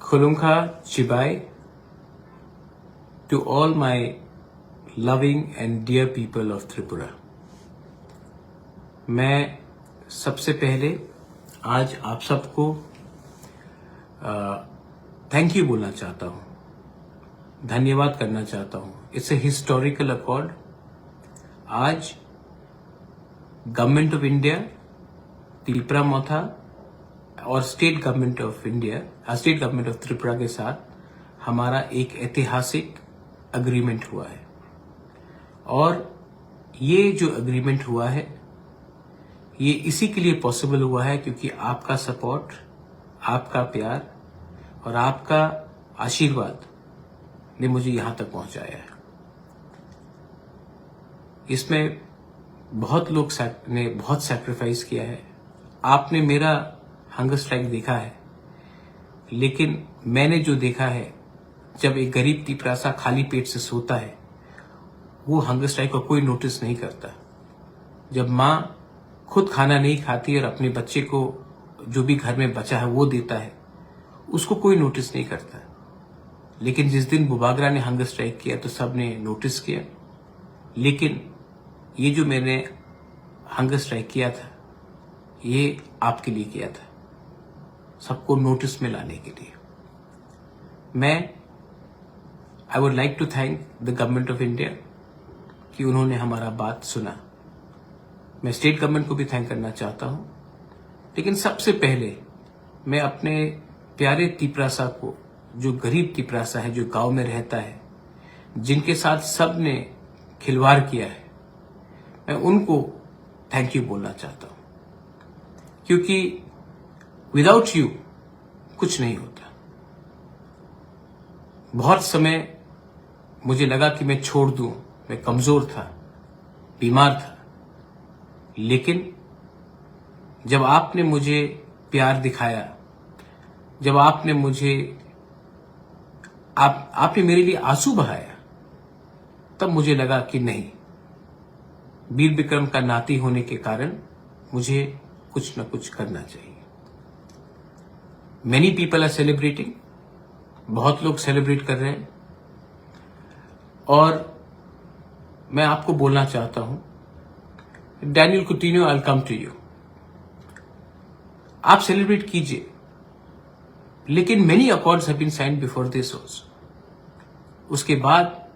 Khulunka Chibai, to all my loving and dear people of Tripura. मैं सबसे पहले आज आप सबको थैंक यू बोलना चाहता हूँ, धन्यवाद करना चाहता हूँ. It's a historical accord. आज गवर्नमेंट ऑफ इंडिया, त्रिपुरा मोथा और state government of India, state government of Tripura के साथ हमारा एक ऐतिहासिक अग्रीमेंट हुआ है. और ये जो अग्रीमेंट हुआ है ये इसी के लिए पॉसिबल हुआ है क्योंकि आपका सपोर्ट, आपका प्यार और आपका आशीर्वाद ने मुझे यहां तक पहुंचाया है. इसमें बहुत लोग ने बहुत सैक्रिफाइस किया है. आपने मेरा हंगर स्ट्राइक देखा है, लेकिन मैंने जो देखा है, जब एक गरीब तिपरासा खाली पेट से सोता है वो हंगर स्ट्राइक का कोई नोटिस नहीं करता. जब माँ खुद खाना नहीं खाती और अपने बच्चे को जो भी घर में बचा है वो देता है, उसको कोई नोटिस नहीं करता. लेकिन जिस दिन बुबागरा ने हंगर स्ट्राइक किया तो सब ने नोटिस किया. लेकिन ये जो मैंने हंगर स्ट्राइक किया था ये आपके लिए किया था, सबको नोटिस में लाने के लिए. I would like to thank the government of India कि उन्होंने हमारा बात सुना. मैं स्टेट गवर्नमेंट को भी थैंक करना चाहता हूं. लेकिन सबसे पहले मैं अपने प्यारे तिपरासा को, जो गरीब तिपरासा है, जो गांव में रहता है, जिनके साथ सब ने खिलवाड़ किया है, मैं उनको थैंक यू बोलना चाहता हूं. क्योंकि विदाउट यू कुछ नहीं होता. बहुत समय मुझे लगा कि मैं छोड़ दूं, मैं कमजोर था, बीमार था. लेकिन जब आपने मुझे प्यार दिखाया, जब आपने मेरे लिए आंसू बहाया, तब मुझे लगा कि नहीं, वीर विक्रम का नाती होने के कारण मुझे कुछ न कुछ करना चाहिए. मेनी पीपल आर सेलिब्रेटिंग, बहुत लोग सेलिब्रेट कर रहे हैं. और मैं आपको बोलना चाहता हूं, Daniel Coutinho, I will come to you. आप सेलिब्रेट कीजिए, लेकिन many accords have been signed before this also. उसके बाद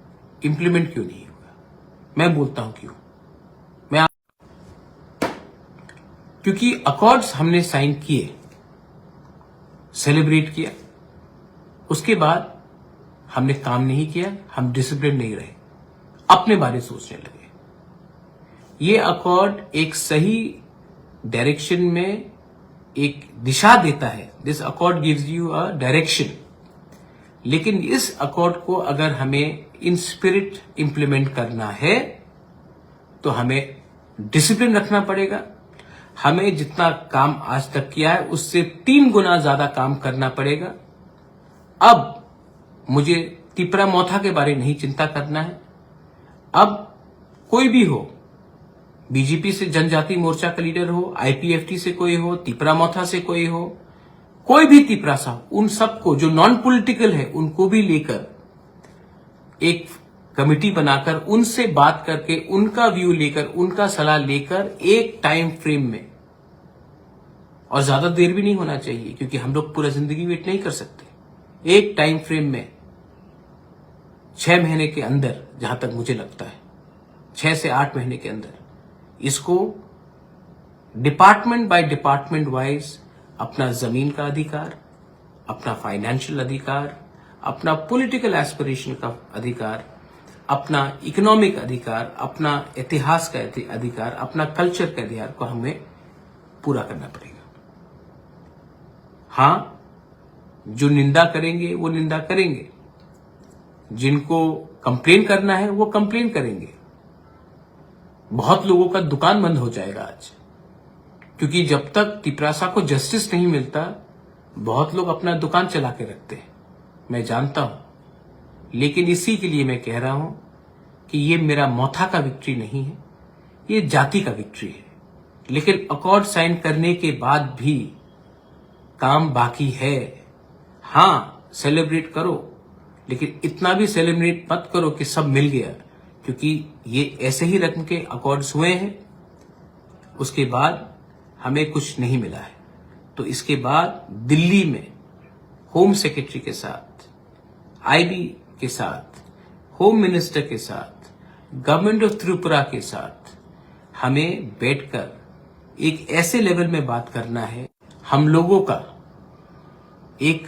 इंप्लीमेंट क्यों नहीं हुआ? मैं बोलता हूं क्यों. क्योंकि अकॉर्ड्स हमने साइन किए, सेलिब्रेट किया, उसके बाद हमने काम नहीं किया, हम डिसिप्लिन नहीं रहे, अपने बारे सोचने लगे. ये अकॉर्ड एक सही डायरेक्शन में एक दिशा देता है. This accord gives you a direction. लेकिन इस अकॉर्ड को अगर हमें इन स्पिरिट इंप्लीमेंट करना है तो हमें डिसिप्लिन रखना पड़ेगा. हमें जितना काम आज तक किया है उससे 3 गुना ज्यादा काम करना पड़ेगा. अब मुझे त्रिपुरा मोथा के बारे नहीं चिंता करना है. अब कोई भी हो, बीजेपी से जनजाति मोर्चा का लीडर हो, आईपीएफटी से कोई हो, त्रिपुरा मोथा से कोई हो, कोई भी तिपरासा, उन सबको जो नॉन पॉलिटिकल है उनको भी लेकर एक कमेटी बनाकर उनसे बात करके, उनका व्यू लेकर, उनका सलाह लेकर एक टाइम फ्रेम में, और ज्यादा देर भी नहीं होना चाहिए क्योंकि हम लोग पूरा जिंदगी वेट नहीं कर सकते, एक टाइम फ्रेम में 6 महीने के अंदर, जहां तक मुझे लगता है 6 से 8 महीने के अंदर इसको डिपार्टमेंट बाय डिपार्टमेंट वाइज अपना जमीन का अधिकार, अपना फाइनेंशियल अधिकार, अपना पॉलिटिकल एस्पिरेशन का अधिकार, अपना इकोनॉमिक अधिकार, अपना इतिहास का अधिकार, अपना कल्चर का अधिकार को हमें पूरा करना पड़ेगा. हां, जो निंदा करेंगे वो निंदा करेंगे, जिनको कंप्लेन करना है वो कंप्लेन करेंगे. बहुत लोगों का दुकान बंद हो जाएगा आज, क्योंकि जब तक तिपरासा को जस्टिस नहीं मिलता बहुत लोग अपना दुकान चला के रखते हैं, मैं जानता हूं. लेकिन इसी के लिए मैं कह रहा हूं कि ये मेरा मोथा का विक्ट्री नहीं है, ये जाति का विक्ट्री है. लेकिन अकॉर्ड साइन करने के बाद भी काम बाकी है. हां, सेलिब्रेट करो, लेकिन इतना भी सेलिब्रेट मत करो कि सब मिल गया, क्योंकि ये ऐसे ही रकम के अकॉर्ड्स हुए हैं, उसके बाद हमें कुछ नहीं मिला है। तो इसके बाद दिल्ली में होम सेक्रेटरी के साथ, आईबी के साथ, होम मिनिस्टर के साथ, गवर्नमेंट ऑफ त्रिपुरा के साथ हमें बैठकर एक ऐसे लेवल में बात करना है, हम लोगों का एक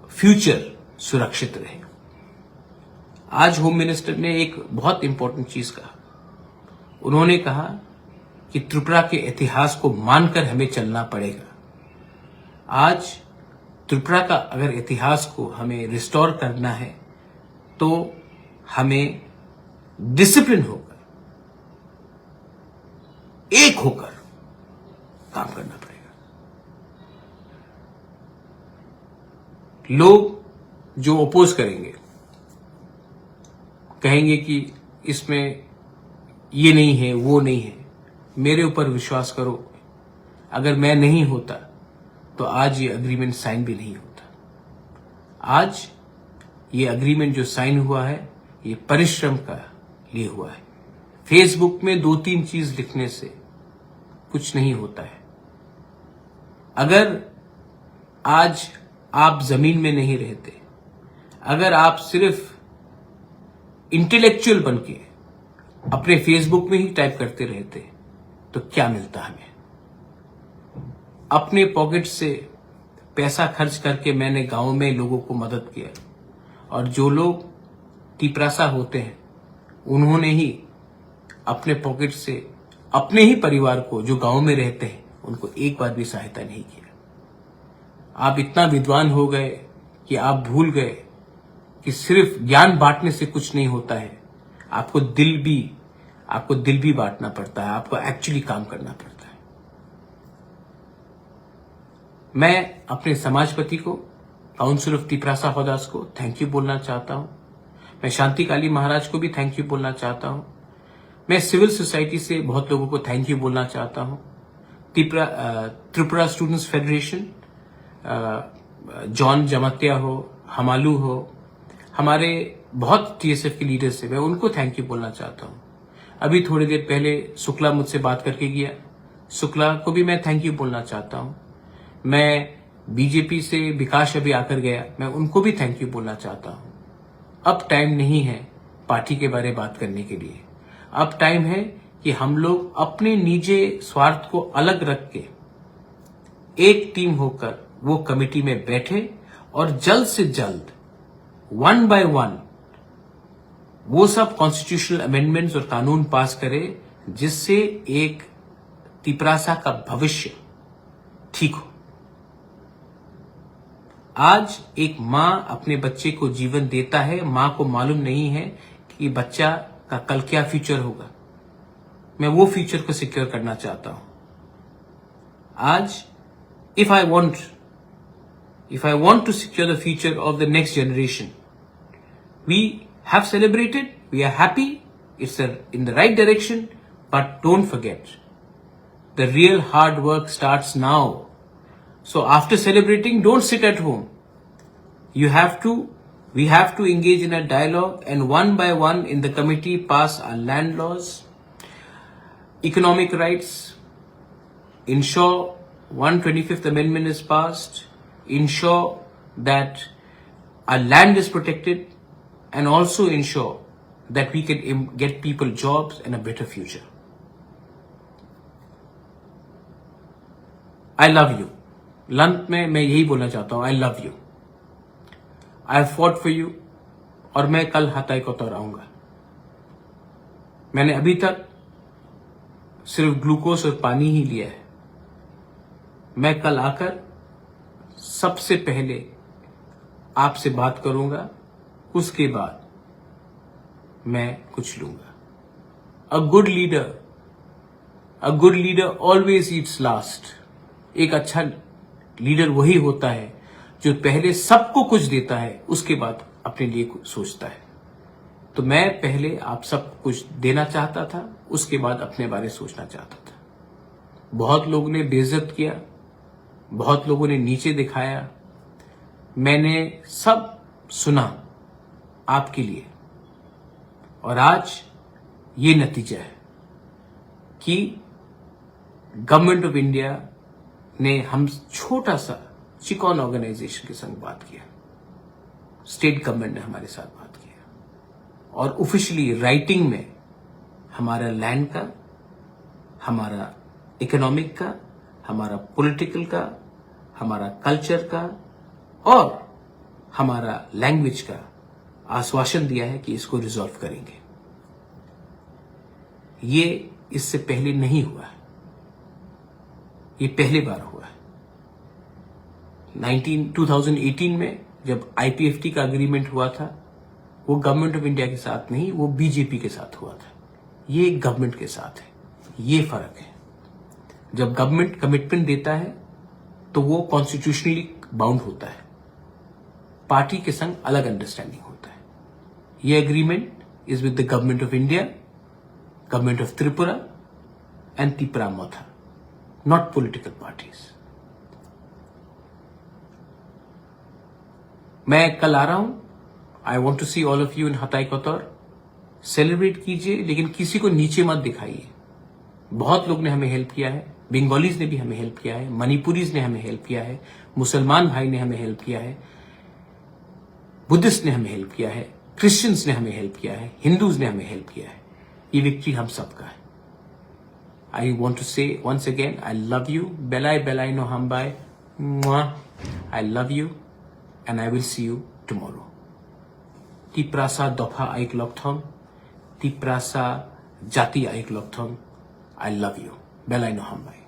फ्यूचर सुरक्षित रहे। आज होम मिनिस्टर ने एक बहुत इंपॉर्टेंट चीज कहा। उन्होंने कहा कि त्रिपुरा के इतिहास को मानकर हमें चलना पड़ेगा। आज त्रिपुरा का अगर इतिहास को हमें रिस्टोर करना है तो हमें डिसिप्लिन होकर, एक होकर काम करना पड़ेगा। लोग जो अपोज करेंगे, कहेंगे कि इसमें ये नहीं है, वो नहीं है, मेरे ऊपर विश्वास करो, अगर मैं नहीं होता तो आज ये अग्रीमेंट साइन भी नहीं होता। आज ये अग्रीमेंट जो साइन हुआ है, ये परिश्रम का लिए हुआ है। फेसबुक में 2-3 चीज लिखने से कुछ नहीं होता है। अगर आज आप जमीन में नहीं रहते, अगर आप सिर्फ इंटेलेक्चुअल बनके अपने फेसबुक में ही टाइप करते रहते, तो क्या मिलता हमें? अपने पॉकेट से पैसा खर्च करके मैंने गांव में लोगों को मदद किया, और जो लोग टिपरासा होते हैं उन्होंने ही अपने पॉकेट से अपने ही परिवार को, जो गांव में रहते हैं, उनको एक बार भी सहायता नहीं किया। आप इतना विद्वान हो गए कि आप भूल गए कि सिर्फ ज्ञान बांटने से कुछ नहीं होता है, आपको दिल भी बांटना पड़ता है, आपको एक्चुअली काम करना पड़ता है। मैं अपने समाजपति को, काउंसिल ऑफ टिपरासा हौदास को थैंक यू बोलना चाहता हूं। मैं शांति काली महाराज को भी थैंक यू बोलना चाहता हूं। मैं सिविल सोसाइटी से बहुत लोगों को थैंक यू बोलना चाहता हूं। Tripura students federation, John Jamatia हो, हमालू हो, हमारे बहुत टीएसएफ के लीडर्स से, मैं उनको थैंक यू बोलना चाहता हूं। अभी थोड़ी देर पहले शुक्ला मुझसे बात करके गया, शुक्ला को भी मैं थैंक यू बोलना चाहता हूं। मैं बीजेपी से विकास अभी आकर गया, मैं उनको भी थैंक यू बोलना चाहता हूं। अब टाइम नहीं है पार्टी के बारे में बात करने के लिए। अब टाइम है कि हम लोग अपने निजी स्वार्थ को अलग रख के एक टीम होकर वो कमेटी में बैठे और जल्द से जल्द 1 by 1 वो सब कॉन्स्टिट्यूशनल अमेंडमेंट्स और कानून पास करे, जिससे एक टिपरासा का भविष्य ठीक हो। आज एक मां अपने बच्चे को जीवन देता है, मां को मालूम नहीं है कि बच्चा का कल क्या फ्यूचर होगा। मैं वो फ्यूचर को सिक्योर करना चाहता हूं। आज if I want to secure the future of the next generation, we have celebrated, we are happy, it's in the right direction, but don't forget, the real hard work starts now. So after celebrating, don't sit at home. We have to engage in a dialogue, and 1 by 1 in the committee pass our land laws, economic rights, ensure 125th Amendment is passed, ensure that our land is protected, and also ensure that we can get people jobs and a better future. I love you. लंत में मैं यही बोलना चाहता हूं, I love you. I have fought for you, और मैं कल हताई को तो आऊंगा। मैंने अभी तक सिर्फ ग्लूकोज और पानी ही लिया है। मैं कल आकर सबसे पहले आपसे बात करूंगा, उसके बाद मैं कुछ लूंगा। A good leader always eats last. एक अच्छा लीडर वही होता है जो पहले सबको कुछ देता है, उसके बाद अपने लिए कुछ सोचता है। तो मैं पहले आप सब कुछ देना चाहता था, उसके बाद अपने बारे सोचना चाहता था। बहुत लोगों ने बेइज्जत किया, बहुत लोगों ने नीचे दिखाया, मैंने सब सुना आपके लिए, और आज ये नतीजा है कि गवर्नमेंट ऑफ इंडिया ने हम छोटा सा चिकॉन ऑर्गेनाइजेशन के संग बात किया, स्टेट गवर्नमेंट ने हमारे साथ बात किया, और ऑफिशियली राइटिंग में हमारा लैंड का, हमारा इकोनॉमिक का, हमारा पॉलिटिकल का, हमारा कल्चर का और हमारा लैंग्वेज का आश्वासन दिया है कि इसको रिजॉल्व करेंगे। ये इससे पहले नहीं हुआ है, ये पहली बार हुआ है। 2018 में जब आईपीएफटी का एग्रीमेंट हुआ था, वो गवर्नमेंट ऑफ इंडिया के साथ नहीं, वो बीजेपी के साथ हुआ था। ये गवर्नमेंट के साथ है, ये फर्क है। जब गवर्नमेंट कमिटमेंट देता है तो वो कॉन्स्टिट्यूशनली बाउंड होता है, पार्टी के संग अलग अंडरस्टैंडिंग होता है। ये agreement is with the government of India, government of Tripura and Tipramotha, not political parties. मैं कल आ रहा हूं, I want to see all of you in Hatai Kotor. Celebrate कीजिए, लेकिन किसी को नीचे मत दिखाइए। बहुत लोग ने हमें हेल्प किया है, बंगालीज ने भी हमें हेल्प किया है, मणिपुरीज ने हमें हेल्प किया है, मुसलमान भाई ने हमें हेल्प किया है, बुद्धिस्ट ने हमें हेल्प किया है, क्रिश्चियंस ने हमें हेल्प किया है, हिंदूज ने हमें हेल्प किया है। ये विक्ट्री हम सबका है। I want to say once again, I love you, बेलाई बेलाई नो हम बाय, I love you and I will see you tomorrow. Tiprasa dofa aik lokthom, Tiprasa jati aik lokthom. I love you. Belai no hambai.